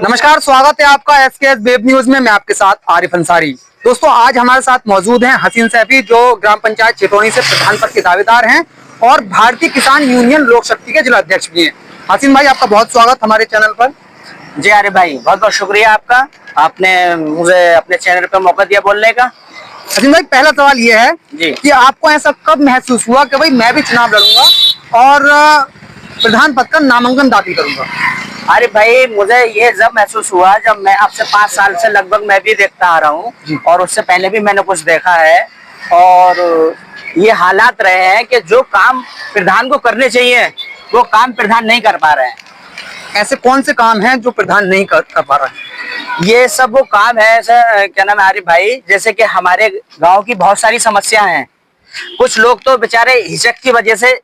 नमस्कार, स्वागत है आपका एसकेएस वेब न्यूज में। मैं आपके साथ आरिफ अंसारी। दोस्तों, आज हमारे साथ मौजूद हैं हसीन सैफी, जो ग्राम पंचायत छितौनी से प्रधान पद के दावेदार हैं और भारतीय किसान यूनियन लोक शक्ति के जिला अध्यक्ष भी हैं। हसीन भाई, आपका बहुत स्वागत हमारे चैनल पर। जी आरिफ भाई, बहुत बहुत शुक्रिया आपका, आपने मुझे अपने चैनल पर मौका दिया बोलने का। हसीन भाई, पहला सवाल ये है कि आपको ऐसा कब महसूस हुआ कि भाई मैं भी चुनाव लड़ूंगा और प्रधान पद का नामांकन दाखिल करूंगा? अरे भाई, मुझे ये जब महसूस हुआ जब मैं अब से 5 साल से लगभग मैं भी देखता आ रहा हूँ और उससे पहले भी मैंने कुछ देखा है। और ये हालात रहे हैं कि जो काम प्रधान को करने चाहिए वो काम प्रधान नहीं कर पा रहे हैं। ऐसे कौन से काम हैं जो प्रधान नहीं कर पा रहा है? ये सब वो काम है, क्या नाम है आरिफ भाई, जैसे कि हमारे गाँव की बहुत सारी समस्या हैं। कुछ लोग तो बेचारे हिचक की वजह से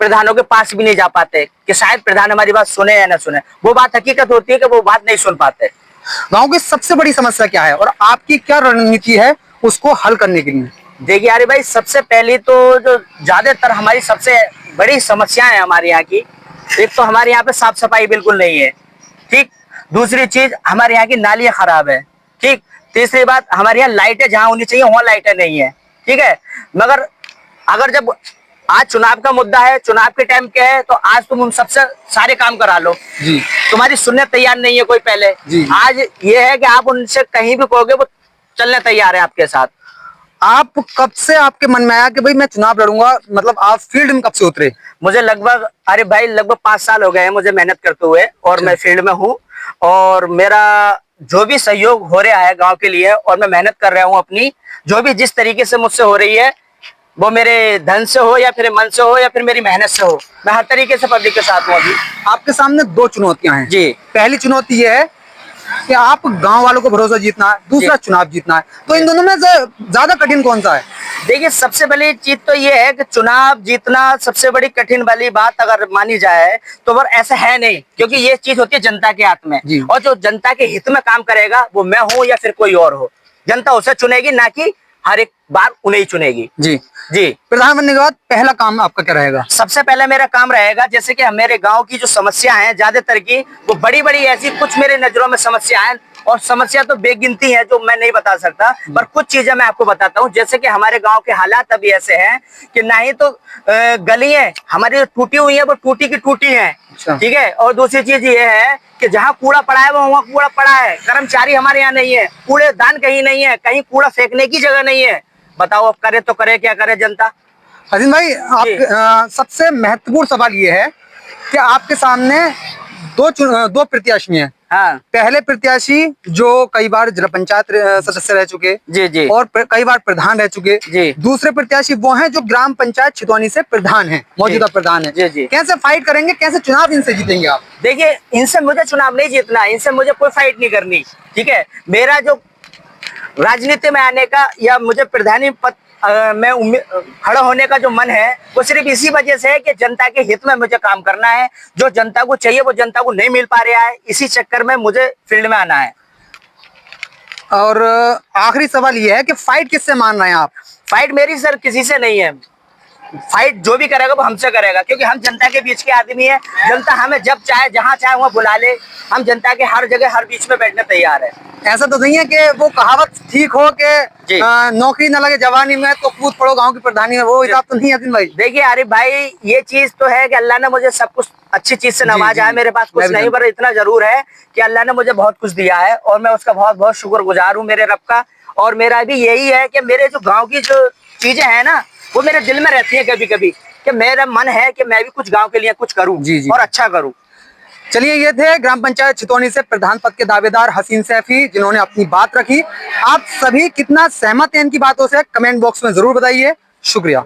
प्रधानों के पास भी नहीं जा पाते कि शायद प्रधान हमारी बात सुने या ना सुने। वो बात हकीकत होती है कि वो बात नहीं सुन पाते। गांव की सबसे बड़ी समस्या क्या है और आपकी क्या रणनीति है उसको हल करने के लिए? देखिए अरे भाई, सबसे पहले तो जो ज्यादातर हमारी सबसे बड़ी समस्या है हमारे यहाँ की, एक तो हमारे यहाँ पे साफ सफाई बिल्कुल नहीं है, ठीक। दूसरी चीज, हमारे यहाँ की नालियां खराब है, ठीक। तीसरी बात, हमारे यहाँ लाइटें जहाँ होनी चाहिए वहाँ लाइटें नहीं है, ठीक है। मगर अगर जब आज चुनाव का मुद्दा है, चुनाव के टाइम क्या है, तो आज तुम उन सबसे सारे काम करा लो जी। तुम्हारी सुनने तैयार नहीं है कोई पहले जी। आज ये है कि आप उनसे कहीं भी कहोगे वो चलने तैयार है आपके साथ। आप कब से आपके मन में आया कि भाई मैं चुनाव लड़ूंगा, मतलब आप फील्ड में कब से उतरे? मुझे लगभग, अरे भाई, लगभग 5 साल हो गए हैं मुझे मेहनत करते हुए और मैं फील्ड में हूँ। और मेरा जो भी सहयोग हो रहा है गाँव के लिए और मैं मेहनत कर रहा हूँ अपनी, जो भी जिस तरीके से मुझसे हो रही है, वो मेरे धन से हो या फिर मन से हो या फिर मेरी मेहनत से हो, मैं हर तरीके से पब्लिक के साथ हूँ। अभी आपके सामने 2 चुनौतियां हैं जी। पहली चुनौती ये है कि आप गांव वालों को भरोसा जीतना है, दूसरा चुनाव जीतना है। तो इन दोनों में ज्यादा कठिन कौन सा है? देखिए, सबसे बड़ी चीज तो ये है कि चुनाव जीतना सबसे बड़ी कठिन वाली बात अगर मानी जाए तो वो ऐसा है नहीं, क्योंकि ये चीज होती है जनता के हाथ में और जो जनता के हित में काम करेगा वो मैं हूँ या फिर कोई और हो, जनता उसे चुनेगी, ना कि हर एक बार उन्हें ही चुनेगी। जी जी। प्रधान बनने के बाद पहला काम आपका क्या रहेगा? सबसे पहले मेरा काम रहेगा, जैसे कि मेरे गांव की जो समस्या है ज्यादातर की, वो बड़ी बड़ी ऐसी कुछ मेरे नजरों में समस्या है, और समस्या तो बेगिनती है जो मैं नहीं बता सकता, पर कुछ चीजें मैं आपको बताता हूँ। जैसे कि हमारे गांव के हालात अभी ऐसे हैं कि ना ही तो गलियां हमारी टूटी हुई है, वो टूटी की टूटी है, ठीक है। और दूसरी चीज ये है कि जहाँ कूड़ा पड़ा है वो वहाँ कूड़ा पड़ा है, कर्मचारी हमारे यहाँ नहीं है, कूड़ेदान कहीं नहीं है, कहीं कूड़ा फेंकने की जगह नहीं है। बताओ अब करे तो करे क्या करे जनता। हसीन भाई, आप सबसे महत्वपूर्ण सवाल ये है कि आपके सामने दो प्रत्याशी हैं। हाँ। पहले प्रत्याशी जो कई बार जिला पंचायत सदस्य रह चुके जी जी, और कई बार प्रधान रह चुके जी। दूसरे प्रत्याशी वो हैं जो ग्राम पंचायत छितौनी से प्रधान हैं, मौजूदा प्रधान हैं। जी जी। कैसे फाइट करेंगे, कैसे चुनाव इनसे जीतेंगे आप? देखिए, इनसे मुझे चुनाव नहीं जीतना, इनसे मुझे कोई फाइट नहीं करनी, ठीक है। मेरा जो राजनीति में आने का या मुझे प्रधानी पद में खड़ा होने का जो मन है वो सिर्फ इसी वजह से है कि जनता के हित में मुझे काम करना है। जो जनता को चाहिए वो जनता को नहीं मिल पा रहा है, इसी चक्कर में मुझे फील्ड में आना है। और आखिरी सवाल ये है कि फाइट किससे मान रहे हैं आप? फाइट मेरी सर किसी से नहीं है, फाइट जो भी करेगा वो हमसे करेगा, क्योंकि हम जनता के बीच के आदमी है। जनता हमें जब चाहे जहाँ चाहे वहाँ बुला ले, हम जनता के हर जगह हर बीच में बैठने तैयार है। ऐसा तो नहीं है कि वो कहावत ठीक हो कि नौकरी न लगे जवानी में तो कूद पड़ो गांव की प्रधानी में, वो हिसाब तो नहीं है भाई? देखिए अरे भाई, ये चीज तो है कि अल्लाह ने मुझे सब कुछ अच्छी चीज से नवाजा है। मेरे पास कुछ नहीं, पर इतना जरूर है कि अल्लाह ने मुझे बहुत कुछ दिया है और मैं उसका बहुत बहुत शुक्रगुजार हूँ मेरे रब का। और मेरा भी यही है कि मेरे जो गाँव की जो चीजें है ना, वो मेरे दिल में रहती है कभी कभी, कि मेरा मन है कि मैं भी कुछ गांव के लिए कुछ करूं और अच्छा करूं। चलिए, ये थे ग्राम पंचायत छितौनी से प्रधान पद के दावेदार हसीन सैफी, जिन्होंने अपनी बात रखी। आप सभी कितना सहमत हैं इनकी बातों से कमेंट बॉक्स में जरूर बताइए। शुक्रिया।